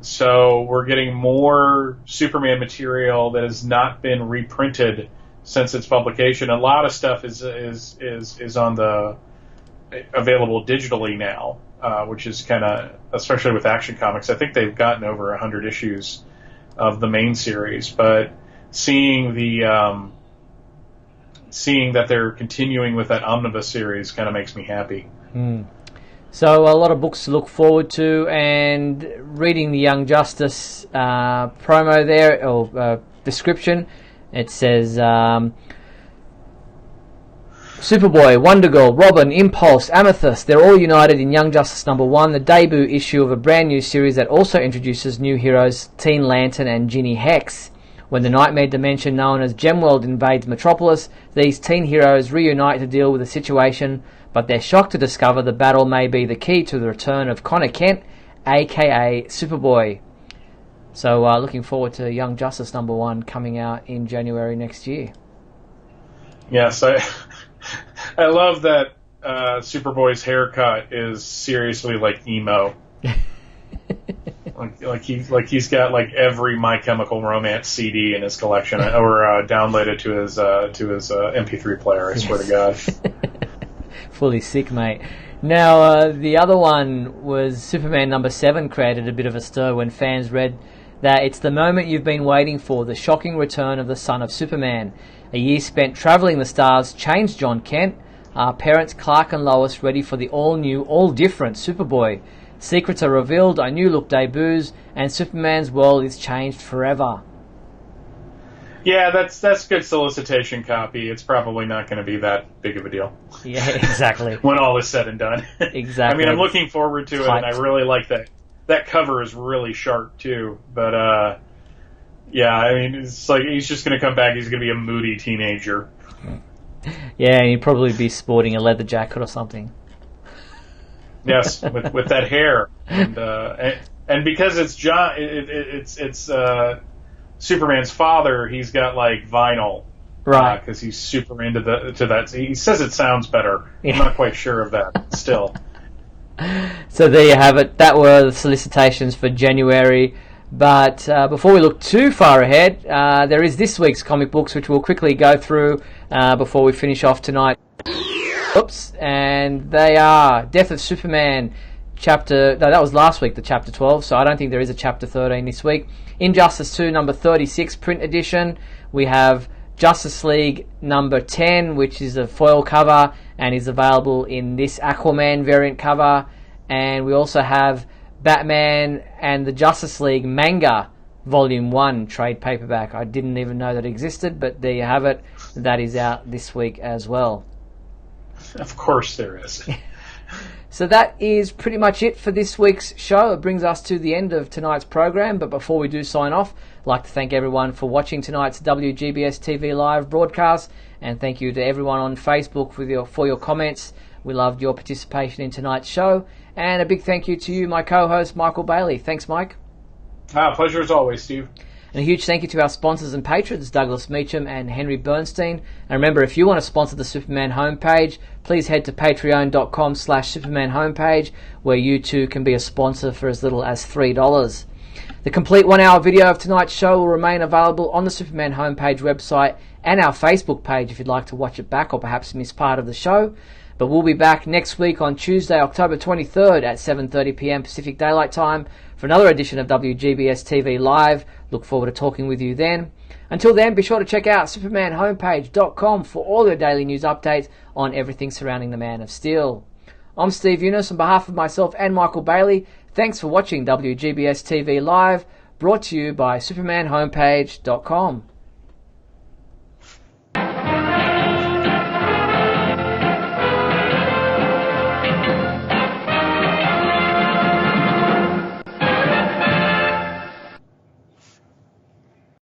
So we're getting more Superman material that has not been reprinted since its publication. A lot of stuff is on the available digitally now, which is kind of, especially with Action Comics. I think they've gotten over 100 issues of the main series, but seeing that they're continuing with that omnibus series kind of makes me happy. So a lot of books to look forward to, and reading the Young Justice promo there, or description, it says Superboy, Wonder Girl, Robin, Impulse, Amethyst, they're all united in Young Justice number 1, the debut issue of a brand new series that also introduces new heroes Teen Lantern and Ginny Hex. When the nightmare dimension known as Gemworld invades Metropolis, these teen heroes reunite to deal with the situation, but they're shocked to discover the battle may be the key to the return of Connor Kent, aka Superboy. So looking forward to Young Justice number 1 coming out in January next year. Yes, I love that Superboy's haircut is seriously like emo. like he's got like every My Chemical Romance CD in his collection, or downloaded to his MP3 player. I swear to God. Fully sick, mate. Now the other one was Superman number 7 created a bit of a stir when fans read that it's the moment you've been waiting for, the shocking return of the son of Superman. A year spent travelling the stars changed John Kent. Our parents Clark and Lois ready for the all-new, all-different Superboy. Secrets are revealed, a new look debuts, and Superman's world is changed forever. Yeah, that's good solicitation copy. It's probably not going to be that big of a deal. Yeah, exactly. When all is said and done. Exactly. I mean, I'm looking forward to it, and I really like that. That cover is really sharp too. But yeah, I mean, it's like he's just going to come back. He's going to be a moody teenager. Yeah, and he'd probably be sporting a leather jacket or something. Yes, with that hair, and because it's John, it's Superman's father. He's got like vinyl, right? Because he's super into that. He says it sounds better. Yeah. I'm not quite sure of that still. So there you have it. That were the solicitations for January. But before we look too far ahead, there is this week's comic books, which we'll quickly go through before we finish off tonight. Oops, and they are Death of Superman, that was last week, the chapter 12, so I don't think there is a chapter 13 this week. Injustice 2, number 36, print edition. We have Justice League number 10, which is a foil cover and is available in this Aquaman variant cover. And we also have Batman and the Justice League manga, volume 1, trade paperback. I didn't even know that existed, but there you have it. That is out this week as well. Of course there is. So that is pretty much it for this week's show. It brings us to the end of tonight's program, but before we do sign off, I'd like to thank everyone for watching tonight's WGBS TV live broadcast, and thank you to everyone on Facebook for your comments. We loved your participation in tonight's show, and a big thank you to you, my co-host, Michael Bailey. Thanks, Mike. Pleasure as always, Steve. And a huge thank you to our sponsors and patrons, Douglas Meacham and Henry Bernstein. And remember, if you want to sponsor the Superman homepage, please head to patreon.com/Superman homepage, where you too can be a sponsor for as little as $3. The complete 1-hour video of tonight's show will remain available on the Superman homepage website and our Facebook page if you'd like to watch it back or perhaps miss part of the show. But we'll be back next week on Tuesday, October 23rd at 7:30 p.m. Pacific Daylight Time for another edition of WGBS TV Live. Look forward to talking with you then. Until then, be sure to check out supermanhomepage.com for all your daily news updates on everything surrounding the Man of Steel. I'm Steve Eunice on behalf of myself and Michael Bailey. Thanks for watching WGBS TV Live, brought to you by supermanhomepage.com.